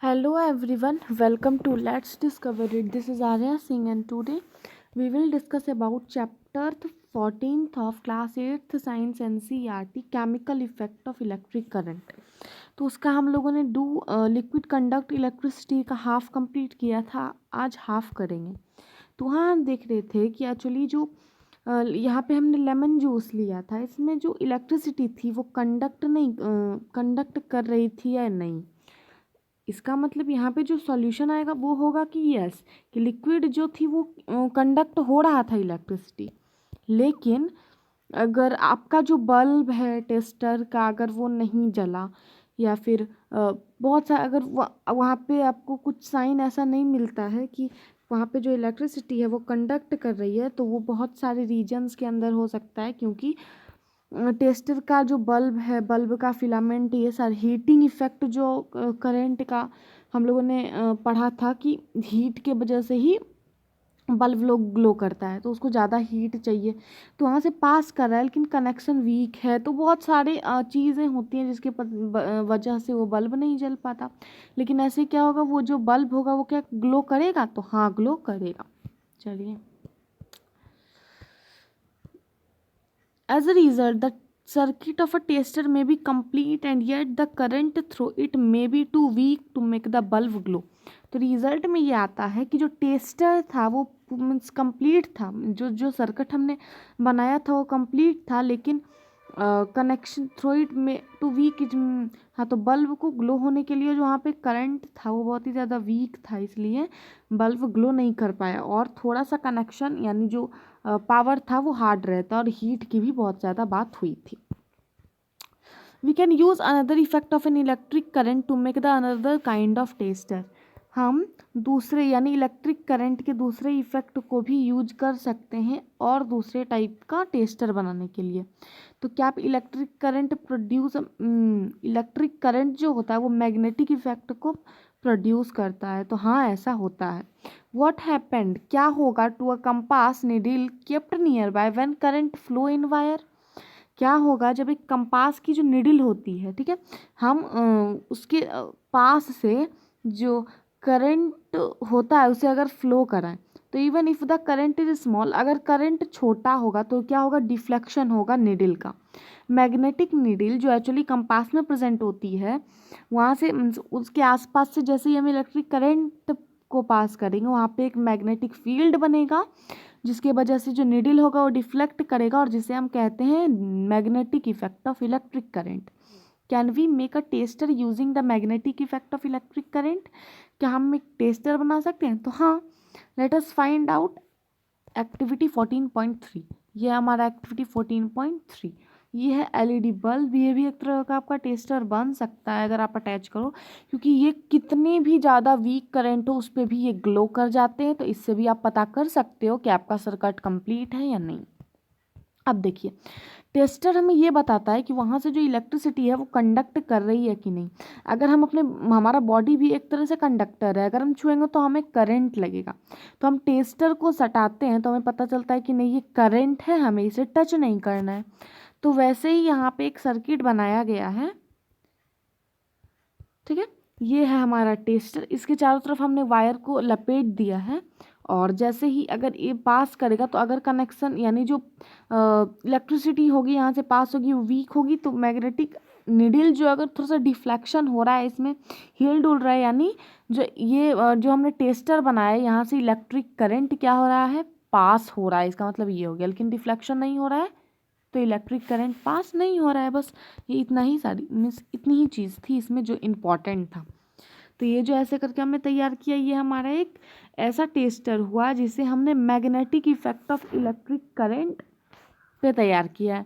Hello everyone, welcome to Let's Discover It. This is Arya Singh and today we will discuss about chapter 14th of class 8th science NCERT chemical effect of electric current. तो उसका हम लोगों ने liquid conduct electricity का half complete किया था, आज half करेंगे। तो वहाँ हम देख रहे थे कि एक्चुअली जो यहाँ पे हमने लेमन जूस लिया था, इसमें जो इलेक्ट्रिसिटी थी वो कंडक्ट कर रही थी या नहीं। इसका मतलब यहाँ पे जो सॉल्यूशन आएगा वो होगा कि यस, कि लिक्विड जो थी वो कंडक्ट हो रहा था इलेक्ट्रिसिटी। लेकिन अगर आपका जो बल्ब है टेस्टर का, अगर वो नहीं जला या फिर बहुत सा अगर वहाँ पे आपको कुछ साइन ऐसा नहीं मिलता है कि वहाँ पे जो इलेक्ट्रिसिटी है वो कंडक्ट कर रही है, तो वो बहुत सारे रीजन्स के अंदर हो सकता है। क्योंकि टेस्टर का जो बल्ब है, बल्ब का फिलामेंट, ये सारे हीटिंग इफेक्ट जो करंट का हम लोगों ने पढ़ा था कि हीट के वजह से ही बल्ब लोग ग्लो करता है, तो उसको ज़्यादा हीट चाहिए, तो वहाँ से पास कर रहा है लेकिन कनेक्शन वीक है, तो बहुत सारे चीज़ें होती हैं जिसके वजह से वो बल्ब नहीं जल पाता। लेकिन ऐसे क्या होगा, वो जो बल्ब होगा वो क्या ग्लो करेगा? तो हाँ, ग्लो करेगा। चलिए, as a result, the circuit of a tester may be complete and yet the current through it may be too weak to make the bulb glow. तो रिजल्ट में ये आता है कि जो टेस्टर था वो मीन्स कंप्लीट था, जो जो सर्किट हमने बनाया था वो कंप्लीट था, लेकिन कनेक्शन थ्रू इट में टू वीक। हाँ, तो बल्ब को ग्लो होने के लिए जो वहाँ पे करंट था वो बहुत ही ज़्यादा वीक था, इसलिए बल्ब ग्लो नहीं कर पाया। और थोड़ा सा कनेक्शन यानी जो पावर था वो हार्ड रहता, और हीट की भी बहुत ज़्यादा बात हुई थी। We can use another effect of an electric current to make the another kind of tester. हम दूसरे यानी इलेक्ट्रिक करंट के दूसरे इफेक्ट को भी यूज कर सकते हैं और दूसरे टाइप का टेस्टर बनाने के लिए। तो क्या आप इलेक्ट्रिक करंट जो होता है वो मैग्नेटिक इफेक्ट को प्रोड्यूस करता है? तो हाँ, ऐसा होता है। व्हाट हैपेंड, क्या होगा to a compass needle kept near by when current flow in wire? क्या होगा जब एक कंपास की जो निडल होती है, ठीक है, हम उसके पास से जो करंट होता है उसे अगर फ्लो कराएं, तो even if the current is small, अगर करंट छोटा होगा तो क्या होगा? डिफ्लेक्शन होगा निडल का। मैग्नेटिक निडल जो एक्चुअली कंपास में प्रेजेंट होती है, वहाँ से उसके आसपास से जैसे ही हम इलेक्ट्रिक करंट को पास करेंगे वहाँ पे एक मैग्नेटिक फील्ड बनेगा, जिसके वजह से जो निडल होगा वो डिफ्लेक्ट करेगा, और जिसे हम कहते हैं magnetic effect of electric current. Can we make a tester using the magnetic effect of electric current? क्या हम एक टेस्टर बना सकते हैं? तो हाँ, let us find out activity 14.3। ये हमारा एक्टिविटी 14.3 ये है एलईडी बल्ब। ये भी एक तरह का आपका टेस्टर बन सकता है अगर आप अटैच करो, क्योंकि ये कितने भी ज़्यादा वीक करंट हो उस पर भी ये ग्लो कर जाते हैं, तो इससे भी आप पता कर सकते हो कि आपका सर्किट कंप्लीट है या नहीं। अब देखिए, टेस्टर हमें ये बताता है कि वहाँ से जो इलेक्ट्रिसिटी है वो कंडक्ट कर रही है कि नहीं। अगर हम हमारा बॉडी भी एक तरह से कंडक्टर है, अगर हम छुएंगे तो हमें करंट लगेगा, तो हम टेस्टर को सटाते हैं तो हमें पता चलता है कि नहीं, ये करंट है, हमें इसे टच नहीं करना है। तो वैसे ही यहाँ पे एक सर्किट बनाया गया है, ठीक है, ये है हमारा टेस्टर। इसके चारों तरफ हमने वायर को लपेट दिया है, और जैसे ही अगर ये पास करेगा तो अगर कनेक्शन यानी जो इलेक्ट्रिसिटी होगी यहाँ से पास होगी वो वीक होगी, तो मैग्नेटिक निडल जो अगर थोड़ा सा डिफ्लेक्शन हो रहा है, इसमें हिल डुल रहा है, यानी जो ये जो हमने टेस्टर बनाया है यहाँ से इलेक्ट्रिक करंट क्या हो रहा है? पास हो रहा है, इसका मतलब ये हो गया। लेकिन डिफ्लेक्शन नहीं हो रहा है तो इलेक्ट्रिक करंट पास नहीं हो रहा है। बस ये इतना ही सारी मीन्स इतनी ही चीज़ थी इसमें जो इम्पॉर्टेंट था। तो ये जो ऐसे करके हमने तैयार किया, ये हमारा एक ऐसा टेस्टर हुआ जिसे हमने magnetic effect of electric current पे तैयार किया है।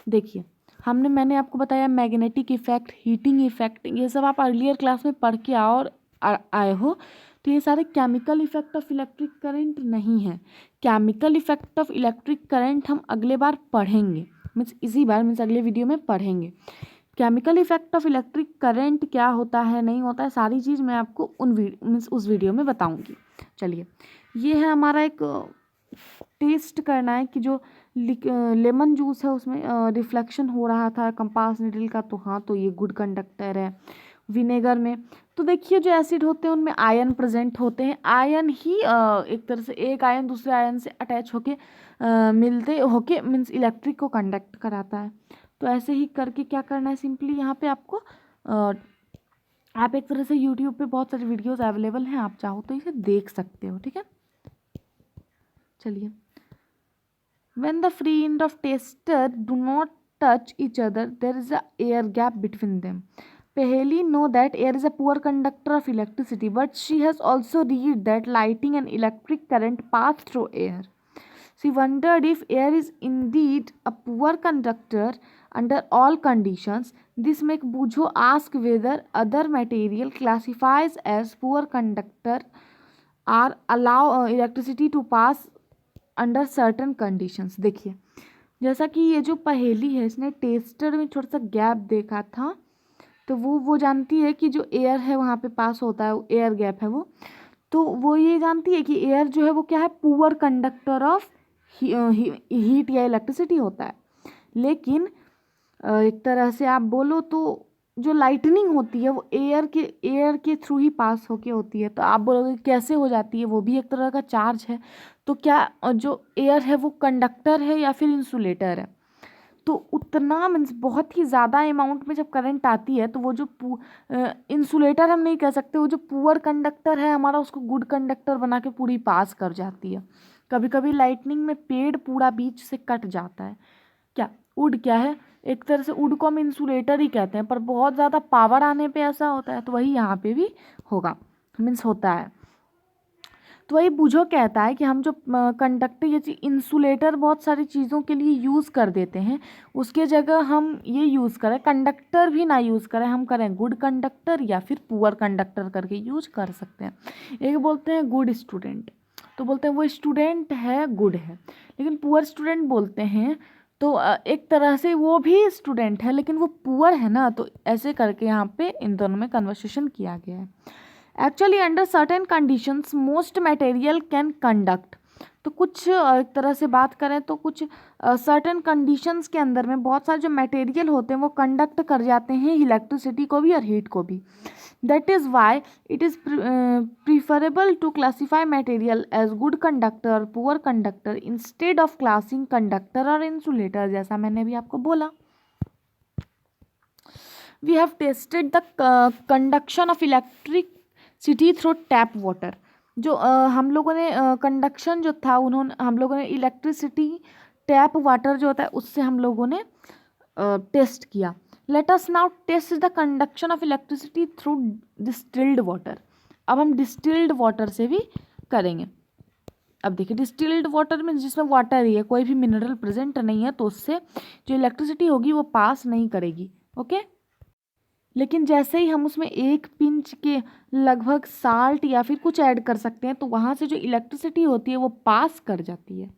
देखिए, मैंने आपको बताया मैग्नेटिक इफेक्ट, हीटिंग इफेक्ट, ये सब आप अर्लियर क्लास में पढ़ के आए हो। तो ये सारे chemical effect of electric current नहीं है। Chemical effect of electric current हम अगले बार पढ़ेंगे, मीन्स इसी बार, मीन्स अगले वीडियो में पढ़ेंगे। Chemical effect of electric current क्या होता है, नहीं होता है, सारी चीज़ मैं आपको मीन्स उस वीडियो में बताऊंगी। चलिए, ये है हमारा एक टेस्ट करना है कि जो लेमन जूस है उसमें रिफ्लेक्शन हो रहा था कंपास निडल का, तो हाँ, तो ये गुड कंडक्टर है। विनेगर में तो देखिए जो एसिड होते हैं उनमें आयन प्रेजेंट होते हैं। आयन ही एक तरह से एक आयन दूसरे आयन से अटैच होके मिलते होके मीन्स इलेक्ट्रिक को कंडक्ट कराता है। तो ऐसे ही करके क्या करना है, सिंपली यहाँ पे आपको आप एक तरह से यूट्यूब पे बहुत सारे वीडियोस अवेलेबल हैं, आप चाहो तो इसे देख सकते हो, ठीक है। चलिए, when the free end of tester do not touch each other, there is a air gap between them. Paheli know that air is a poor conductor of electricity, but she has also read that lighting and electric current pass through air. She wondered if air is indeed a poor conductor under all conditions. This make Bujo ask whether other material classifies as poor conductor or allow electricity to pass under certain conditions. देखिए, जैसा कि ये जो पहेली है इसने tester में थोड़ा सा गैप देखा था, तो वो जानती है कि जो एयर है वहाँ पे पास होता है, एयर गैप है वो, तो वो ये जानती है कि एयर जो है वो क्या है, पुअर कंडक्टर ऑफ हीट या इलेक्ट्रिसिटी होता है। लेकिन एक तरह से आप बोलो तो जो लाइटनिंग होती है वो एयर के थ्रू ही पास होके होती है। तो आप बोलोगे कैसे हो जाती है, वो भी एक तरह का चार्ज है। तो क्या जो एयर है वो कंडक्टर है या फिर इंसुलेटर है? तो उतना मीन्स बहुत ही ज़्यादा अमाउंट में जब करंट आती है तो वो जो इंसुलेटर हम नहीं कह सकते, वो जो पुअर कंडक्टर है हमारा उसको गुड कंडक्टर बना के पूरी पास कर जाती है। कभी कभी लाइटनिंग में पेड़ पूरा बीच से कट जाता है। क्या वुड क्या है, एक तरह से वुड को हम इंसुलेटर ही कहते हैं, पर बहुत ज़्यादा पावर आने पे ऐसा होता है। तो वही यहाँ पे भी होगा, मीन्स होता है। तो वही बुझो कहता है कि हम जो कंडक्टर या इंसुलेटर बहुत सारी चीज़ों के लिए यूज़ कर देते हैं, उसके जगह हम ये यूज़ करें, कंडक्टर भी ना यूज़ करें, हम करें गुड कंडक्टर या फिर पुअर कंडक्टर करके यूज कर सकते हैं। एक बोलते हैं गुड स्टूडेंट, तो बोलते हैं वो स्टूडेंट है गुड है, लेकिन पुअर स्टूडेंट बोलते हैं तो एक तरह से वो भी स्टूडेंट है लेकिन वो पुअर है ना। तो ऐसे करके यहाँ पे इन दोनों में कन्वर्सेशन किया गया है। Actually under certain conditions most material can conduct. तो कुछ एक तरह से बात करें तो कुछ सर्टेन कंडीशंस के अंदर में बहुत सारे जो मटेरियल होते हैं वो कंडक्ट कर जाते हैं इलेक्ट्रिसिटी को भी और हीट को भी। That is why it is preferable to classify material as good conductor और poor conductor instead of classing conductor और इंसुलेटर, जैसा मैंने भी आपको बोला। We have tested the conduction of electricity through tap water. जो हम लोगों ने कंडक्शन जो था हम लोगों ने इलेक्ट्रिसिटी टैप वाटर जो होता है उससे हम लोगों ने टेस्ट किया। Let us now test the conduction of electricity through distilled water. अब हम डिस्टिल्ड वाटर से भी करेंगे। अब देखिए, डिस्टिल्ड वाटर में जिसमें वाटर ही है, कोई भी मिनरल प्रेजेंट नहीं है, तो उससे जो इलेक्ट्रिसिटी होगी वो पास नहीं करेगी। ओके, लेकिन जैसे ही हम उसमें 1 पिंच के लगभग साल्ट या फिर कुछ ऐड कर सकते हैं तो वहाँ से जो इलेक्ट्रिसिटी होती है वो पास कर जाती है।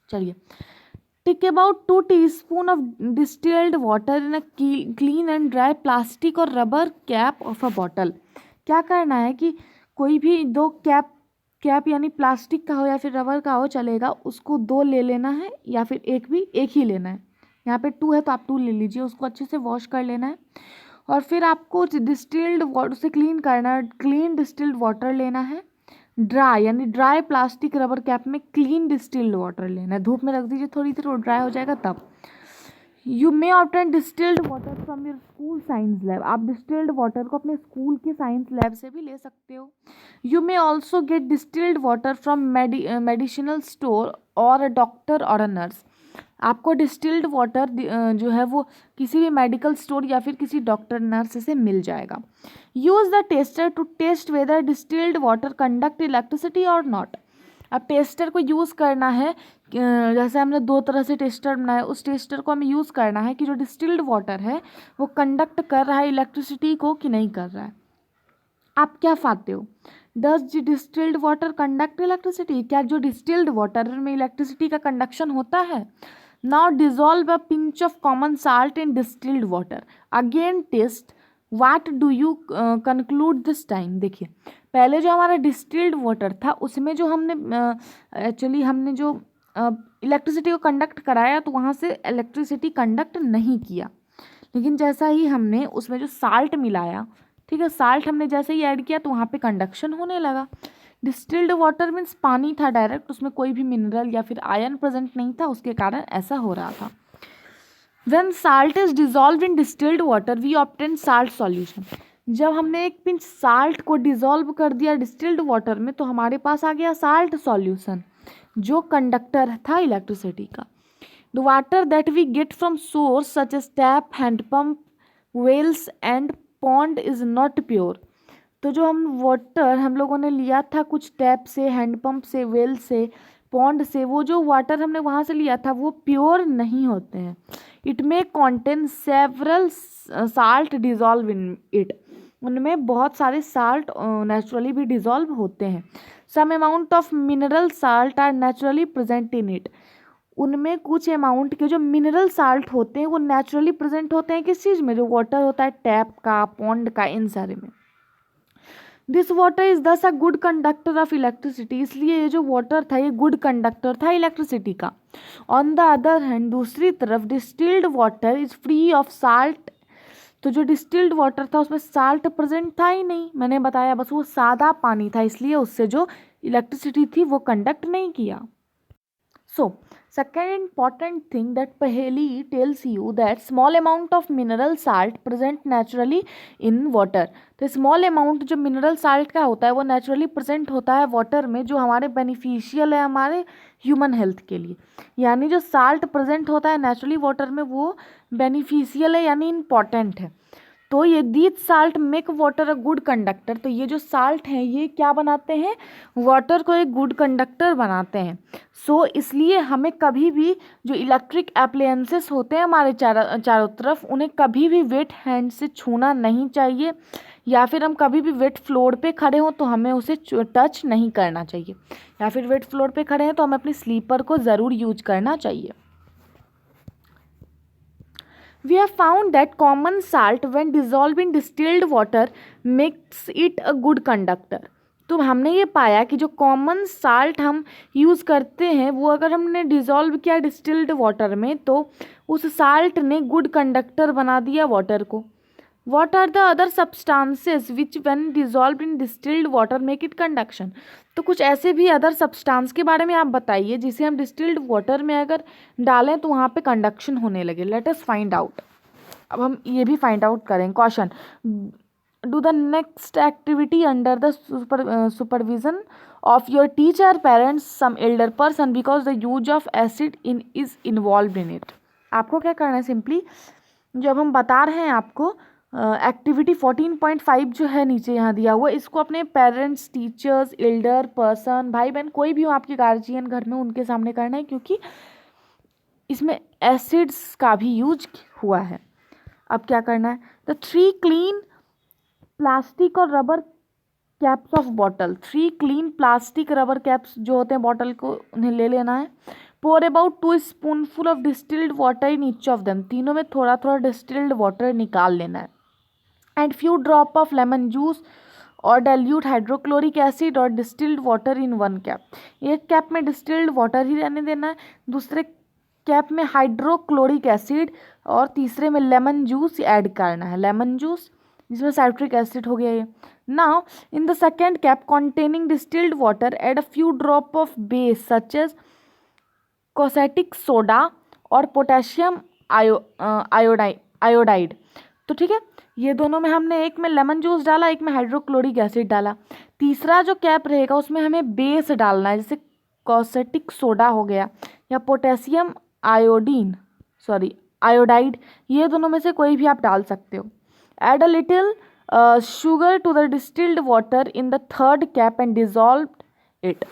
चलिए, take about 2 teaspoon of distilled water in a clean and dry plastic और rubber cap of a bottle. क्या करना है कि कोई भी 2 कैप यानी प्लास्टिक का हो या फिर रबर का हो चलेगा, उसको 2 ले लेना है या फिर एक ही लेना है। यहाँ पे 2 है तो आप 2 ले लीजिए, उसको अच्छे से वॉश कर लेना है और फिर आपको डिस्टिल्ड वाटर से क्लीन करना है। क्लीन डिस्टिल्ड वाटर लेना है, ड्राई यानी ड्राई प्लास्टिक रबर कैप में क्लीन डिस्टिल्ड वाटर लेना है। धूप में रख दीजिए थोड़ी देर, वो ड्राई हो जाएगा तब। You may obtain distilled water from your school science lab. आप डिस्टिल्ड वाटर को अपने स्कूल के साइंस लैब से भी ले सकते हो। You may also get distilled water from medicinal store और अ डॉक्टर और अ नर्स। आपको डिस्टिल्ड वाटर जो है वो किसी भी मेडिकल स्टोर या फिर किसी डॉक्टर नर्स से मिल जाएगा। Use the tester to test whether distilled water conduct electricity और नॉट। अब टेस्टर को यूज़ करना है, जैसे हमने 2 तरह से टेस्टर बनाया, उस टेस्टर को हमें यूज़ करना है कि जो डिस्टिल्ड वाटर है वो कंडक्ट कर रहा है इलेक्ट्रिसिटी को कि नहीं कर रहा है। आप क्या पाते हो, does distilled water conduct electricity? क्या जो डिस्टिल्ड वाटर में इलेक्ट्रिसिटी का कंडक्शन होता है? Now dissolve a pinch of common salt in distilled water, again test, what do you conclude this time. देखिए, पहले जो हमारा डिस्टिल्ड वाटर था उसमें जो हमने जो इलेक्ट्रिसिटी को कंडक्ट कराया तो वहाँ से इलेक्ट्रिसिटी कंडक्ट नहीं किया। लेकिन जैसा ही हमने उसमें जो साल्ट मिलाया, ठीक है, साल्ट हमने जैसे ही ऐड किया तो वहाँ पे कंडक्शन होने लगा। डिस्टिल्ड वाटर मीन्स पानी था डायरेक्ट, उसमें कोई भी मिनरल या फिर आयन प्रेजेंट नहीं था, उसके कारण ऐसा हो रहा था। When salt is dissolved in distilled water, we obtain salt solution. जब हमने एक पिंच साल्ट को डिजोल्व कर दिया डिस्टिल्ड वाटर में तो हमारे पास आ गया साल्ट सॉल्यूशन, जो कंडक्टर था इलेक्ट्रिसिटी का। The water that we get from source such as tap, handpump, wells and pond is not pure. तो जो हम वाटर हम लोगों ने लिया था कुछ टैप से, हैंडपम्प से, वेल से, पॉन्ड से, वो जो वाटर हमने वहाँ से लिया था वो प्योर नहीं होते हैं। It may contain several salt dissolve in it, उनमें बहुत सारे साल्ट नेचुरली भी डिजॉल्व होते हैं। Some amount of mineral salt are naturally present in it, उनमें कुछ अमाउंट के जो मिनरल साल्ट होते हैं वो नेचुरली प्रेजेंट होते हैं किस चीज़ में, जो वाटर होता है टैप का, पॉन्ड का, इन सारे में। दिस वाटर इज दस a good conductor of electricity, इसलिए ये जो वाटर था ये गुड कंडक्टर था इलेक्ट्रिसिटी का। ऑन द अदर हैंड, दूसरी तरफ distilled water is free of salt, तो जो डिस्टिल्ड वाटर था उसमें साल्ट प्रेजेंट था ही नहीं, मैंने बताया बस वो सादा पानी था, इसलिए उससे जो इलेक्ट्रिसिटी थी वो कंडक्ट नहीं किया। सो second important thing that Paheli tells you that small amount of mineral salt present naturally in water, तो small amount जो mineral salt का होता है वो naturally present होता है water में, जो हमारे beneficial है हमारे human health के लिए। यानी जो salt present होता है naturally water में वो beneficial है यानी important है। तो ये these salt make water a good conductor, तो ये जो साल्ट हैं ये क्या बनाते हैं, वाटर को एक गुड कंडक्टर बनाते हैं। सो इसलिए हमें कभी भी जो इलेक्ट्रिक अप्लायंसेस होते हैं हमारे चारों तरफ, उन्हें कभी भी वेट हैंड से छूना नहीं चाहिए, या फिर हम कभी भी वेट फ्लोर पे खड़े हों तो हमें उसे टच नहीं करना चाहिए, या फिर वेट फ्लोर पे खड़े हैं तो हमें अपनी स्लीपर को ज़रूर यूज करना चाहिए। We have found that common salt when dissolved in distilled water makes it a good conductor. तो हमने ये पाया कि जो कॉमन साल्ट हम यूज़ करते हैं वो अगर हमने डिज़ोल्व किया डिस्टिल्ड वाटर में तो उस साल्ट ने गुड कंडक्टर बना दिया वाटर को। What are the other substances which when dissolved in distilled water make it conduction? तो कुछ ऐसे भी अदर सब्सटेंस के बारे में आप बताइए जिसे हम डिस्टिल्ड वाटर में अगर डालें तो वहाँ पे कंडक्शन होने लगे। Let us find out. अब हम ये भी फाइंड आउट करें। Question, do the next activity under the supervision of your teacher, parents, some elder person because the use of acid in is involve in it. आपको क्या करना है, simply जब हम बता रहे हैं आपको एक्टिविटी 14.5 जो है नीचे यहाँ दिया हुआ, इसको अपने पेरेंट्स, टीचर्स, एल्डर पर्सन, भाई बहन कोई भी हो आपके गार्जियन घर में, उनके सामने करना है क्योंकि इसमें एसिड्स का भी यूज हुआ है। अब क्या करना है, द 3 क्लीन प्लास्टिक और rubber caps of bottle, 3 clean plastic rubber caps जो होते हैं बॉटल को, उन्हें ले लेना है। Pour about 2 spoonful of distilled water in each of them, तीनों में थोड़ा थोड़ा डिस्टिल्ड वाटर निकाल लेना है। And few drop of lemon juice और डाइल्यूट हाइड्रोक्लोरिक एसिड और डिस्टिल्ड वाटर इन 1 कैप, एक कैप में डिस्टिल्ड वाटर ही रहने देना है, दूसरे कैप में हाइड्रोक्लोरिक एसिड और तीसरे में लेमन जूस ऐड करना है, लेमन जूस जिसमें साइट्रिक एसिड हो गया ये। Now in the second cap containing distilled water add a few drop of base such as caustic soda और पोटेशियम आयोडाइड। तो ठीक है, ये दोनों में हमने एक में लेमन जूस डाला, एक में हाइड्रोक्लोरिक एसिड डाला। तीसरा जो कैप रहेगा उसमें हमें बेस डालना है, जैसे कॉसेटिक सोडा हो गया या पोटेशियम आयोडाइड, ये दोनों में से कोई भी आप डाल सकते हो। Add a little sugar to the distilled water in the third cap and dissolve it.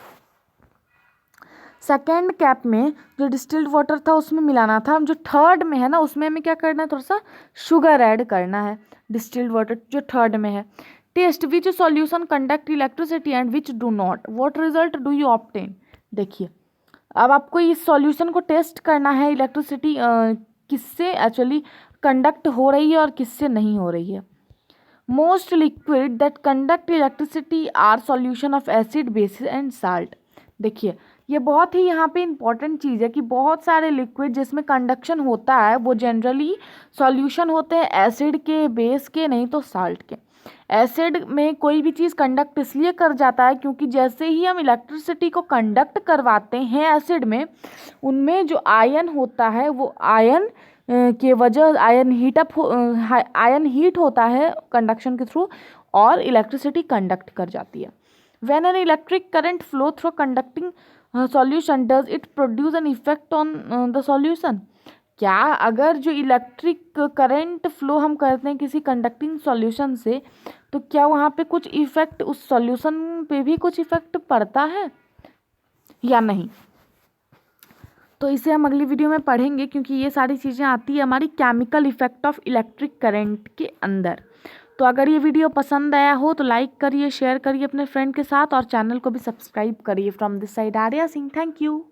Second cap में जो डिस्टिल्ड वाटर था उसमें मिलाना था, जो थर्ड में है ना उसमें हमें क्या करना है, थोड़ा सा शुगर ऐड करना है, डिस्टिल्ड वाटर जो थर्ड में है। Test which solution conduct electricity and which do not, what result do you obtain. देखिए अब आपको इस सॉल्यूशन को टेस्ट करना है, इलेक्ट्रिसिटी किससे एक्चुअली कंडक्ट हो रही है और किससे नहीं हो रही है। Most liquid that conduct electricity are solution of acid, bases and salt. देखिए ये बहुत ही यहाँ पे इंपॉर्टेंट चीज़ है कि बहुत सारे लिक्विड जिसमें कंडक्शन होता है वो जनरली सॉल्यूशन होते हैं एसिड के, बेस के, नहीं तो साल्ट के। एसिड में कोई भी चीज़ कंडक्ट इसलिए कर जाता है क्योंकि जैसे ही हम इलेक्ट्रिसिटी को कंडक्ट करवाते हैं एसिड में, उनमें जो आयन होता है वो आयन के वजह आयन हीट होता है कंडक्शन के थ्रू और इलेक्ट्रिसिटी कंडक्ट कर जाती है। When an electric current flow through conducting solution does it produce an effect on the solution. क्या अगर जो इलेक्ट्रिक करंट फ्लो हम करते हैं किसी कंडक्टिंग सॉल्यूशन से, तो क्या वहाँ पे कुछ इफेक्ट, उस सॉल्यूशन पे भी कुछ इफेक्ट पड़ता है या नहीं? तो इसे हम अगली वीडियो में पढ़ेंगे क्योंकि ये सारी चीज़ें आती है हमारी chemical effect of electric current के अंदर। तो अगर ये वीडियो पसंद आया हो तो लाइक करिए, शेयर करिए अपने फ्रेंड के साथ और चैनल को भी सब्सक्राइब करिए। From this side Arya Singh, thank you.